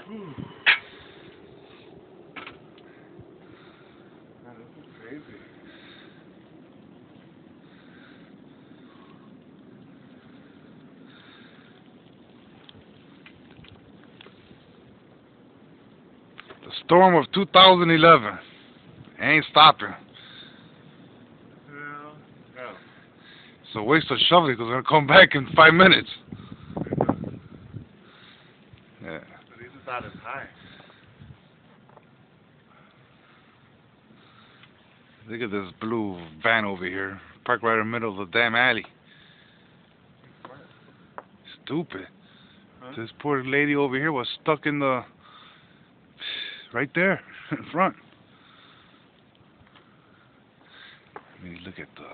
Man, this is crazy. The storm of 2011 ain't stopping. Yeah. It's a waste of shoveling because we're gonna come back in 5 minutes. Yeah. At least it's not as high. Look at this blue van over here, parked right in the middle of the damn alley. Stupid. Huh? This poor lady over here was stuck in the right there in front. I mean, look at the